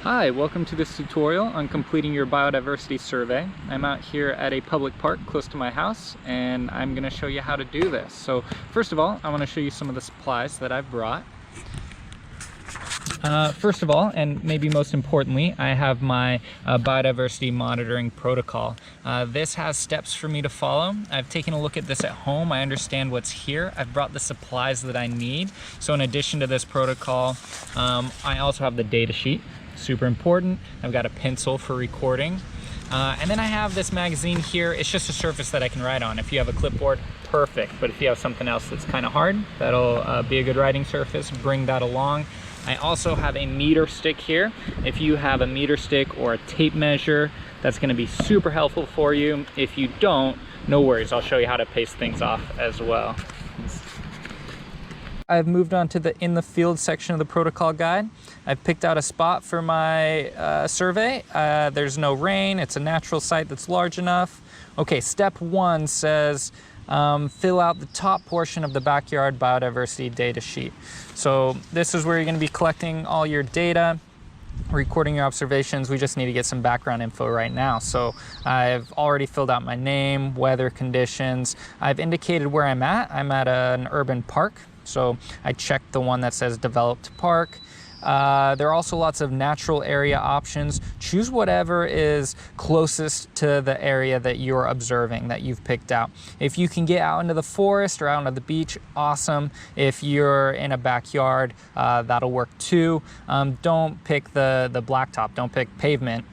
Hi, welcome to this tutorial on completing your biodiversity survey. I'm out here at a public park close to my house and I'm going to show you how to do this. So first of all, I want to show you some of the supplies that I've brought. First of all, and maybe most importantly, I have my biodiversity monitoring protocol. This has steps for me to follow. I've taken a look at this at home. I understand what's here. I've brought the supplies that I need. So in addition to this protocol, I also have the data sheet. Super important. I've got a pencil for recording. And then I have this magazine here. It's just a surface that I can write on. If you have a clipboard, perfect. But if you have something else that's kind of hard, that'll be a good writing surface. Bring that along. I also have a meter stick here. If you have a meter stick or a tape measure, that's going to be super helpful for you. If you don't, no worries. I'll show you how to pace things off as well. I've moved on to the in the field section of the protocol guide. I've picked out a spot for my survey. There's no rain. It's a natural site that's large enough. Okay, step one says fill out the top portion of the backyard biodiversity data sheet. So this is where you're going to be collecting all your data, recording your observations. We just need to get some background info right now. So I've already filled out my name, weather conditions. I've indicated where I'm at. I'm at an urban park. So I checked the one that says developed park. There are also lots of natural area options. Choose whatever is closest to the area that you're observing, that you've picked out. If you can get out into the forest or out into the beach, awesome. If you're in a backyard, that'll work too. Don't pick the blacktop, don't pick pavement.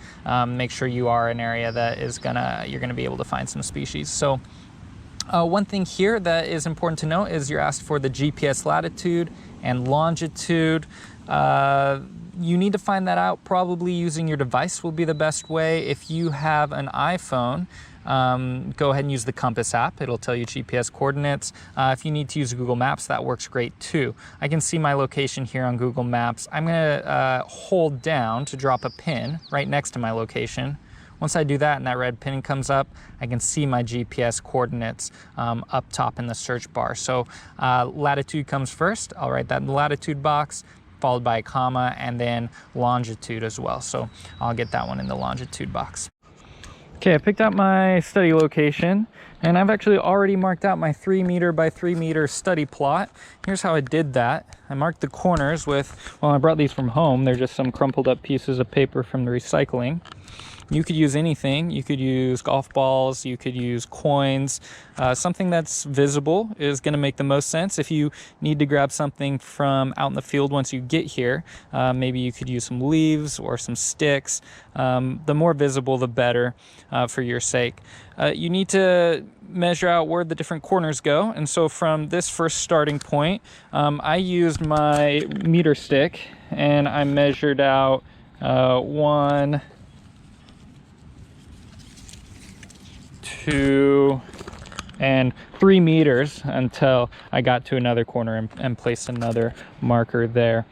Make sure you are an area that is you're gonna be able to find some species. So one thing here that is important to note is you're asked for the GPS latitude and longitude. You need to find that out. Probably using your device will be the best way. If you have an iPhone, go ahead and use the Compass app. It'll tell you GPS coordinates. If you need to use Google Maps, that works great too. I can see my location here on Google Maps. I'm gonna hold down to drop a pin right next to my location. Once I do that and that red pin comes up, I can see my GPS coordinates up top in the search bar. So latitude comes first. I'll write that in the latitude box, followed by a comma, and then longitude as well. So I'll get that one in the longitude box. Okay, I picked out my study location, and I've actually already marked out my 3 meter by 3 meter study plot. Here's how I did that. I marked the corners with, well, I brought these from home. They're just some crumpled up pieces of paper from the recycling. You could use anything. You could use golf balls, you could use coins. Something that's visible is going to make the most sense. If you need to grab something from out in the field once you get here, maybe you could use some leaves or some sticks. The more visible, the better for your sake. You need to measure out where the different corners go. And so from this first starting point, I used my meter stick and I measured out 1, 2, and 3 meters until I got to another corner and placed another marker there.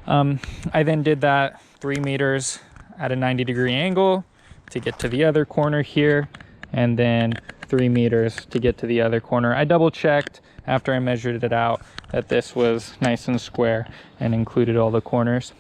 I then did that 3 meters at a 90-degree angle to get to the other corner here, and then 3 meters to get to the other corner. I double checked after I measured it out that this was nice and square and included all the corners.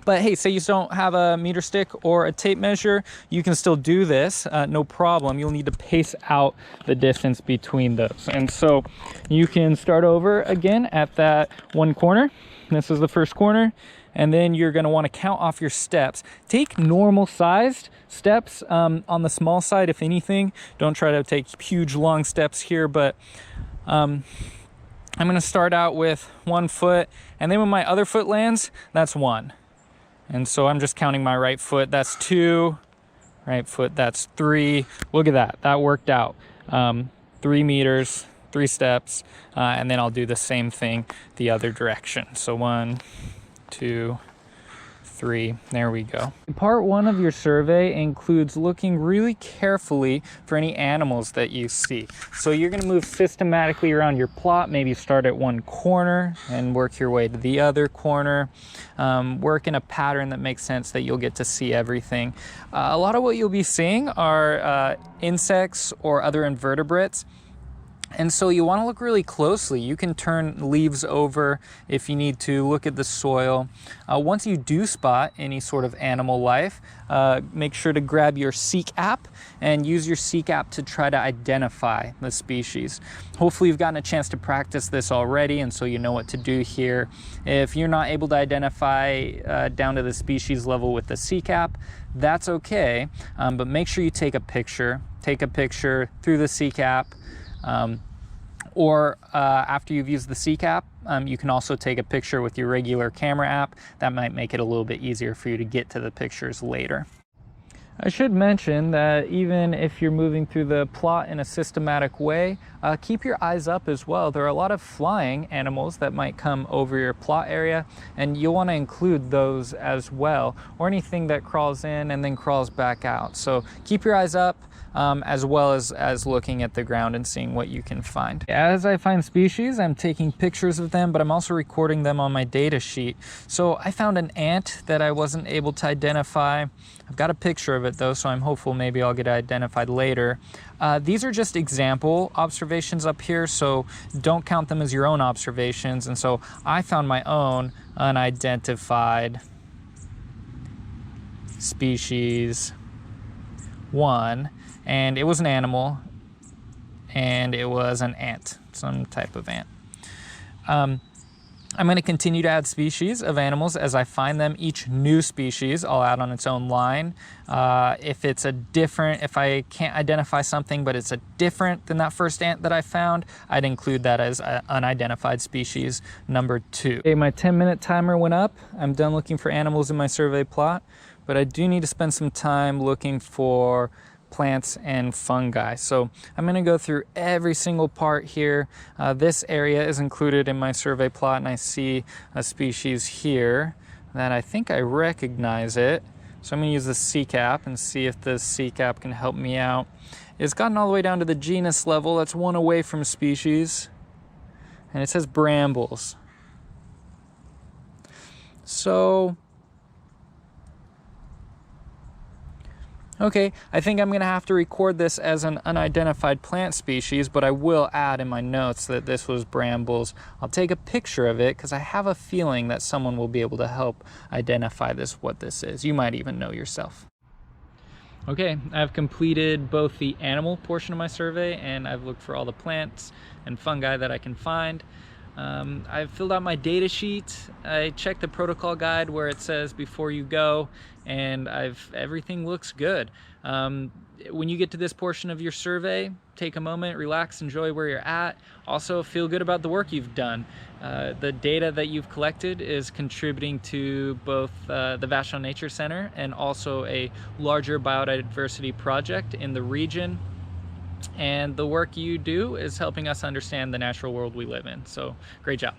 But hey, say you don't have a meter stick or a tape measure, you can still do this, no problem. You'll need to pace out the distance between those. And so you can start over again at that one corner. This is the first corner. And then you're going to want to count off your steps. Take normal sized steps on the small side, if anything. Don't try to take huge long steps here, but I'm going to start out with 1 foot, and then when my other foot lands, that's 1. And so I'm just counting my right foot, that's 2, right foot, that's 3. Look at that, that worked out. 3 meters, 3 steps, and then I'll do the same thing the other direction. So 1, 2, 3, there we go. Part 1 of your survey includes looking really carefully for any animals that you see. So you're going to move systematically around your plot, maybe start at one corner and work your way to the other corner. Work in a pattern that makes sense that you'll get to see everything. A lot of what you'll be seeing are insects or other invertebrates. And so you want to look really closely. You can turn leaves over if you need to, look at the soil. Once you do spot any sort of animal life, make sure to grab your Seek app and use your Seek app to try to identify the species. Hopefully you've gotten a chance to practice this already, and so you know what to do here. If you're not able to identify down to the species level with the Seek app, that's okay, but make sure you take a picture. Take a picture through the Seek app. Or after you've used the Seek app, you can also take a picture with your regular camera app. That might make it a little bit easier for you to get to the pictures later. I should mention that even if you're moving through the plot in a systematic way, keep your eyes up as well. There are a lot of flying animals that might come over your plot area, and you'll want to include those as well, or anything that crawls in and then crawls back out. So keep your eyes up, as well as looking at the ground and seeing what you can find. As I find species, I'm taking pictures of them, but I'm also recording them on my data sheet. So I found an ant that I wasn't able to identify. I've got a picture of it though, so I'm hopeful maybe I'll get it identified later. These are just example observations up here, so don't count them as your own observations. And so I found my own unidentified species 1, and it was an animal, and it was an ant, some type of ant. I'm going to continue to add species of animals as I find them. Each new species I'll add on its own line. If I can't identify something but it's different than that first ant that I found, I'd include that as unidentified species number 2. Okay, my 10-minute timer went up. I'm done looking for animals in my survey plot, but I do need to spend some time looking for plants and fungi. So I'm going to go through every single part here. This area is included in my survey plot, and I see a species here that I think I recognize it. So I'm going to use the Seek app and see if the Seek app can help me out. It's gotten all the way down to the genus level. That's one away from species, and it says brambles. So okay, I think I'm going to have to record this as an unidentified plant species, but I will add in my notes that this was brambles. I'll take a picture of it because I have a feeling that someone will be able to help identify what this is. You might even know yourself. Okay, I've completed both the animal portion of my survey, and I've looked for all the plants and fungi that I can find. I've filled out my data sheet. I checked the protocol guide where it says before you go, and everything looks good. When you get to this portion of your survey, take a moment, relax, enjoy where you're at. Also feel good about the work you've done. The data that you've collected is contributing to both the Vashon Nature Center and also a larger biodiversity project in the region. And the work you do is helping us understand the natural world we live in. So great job.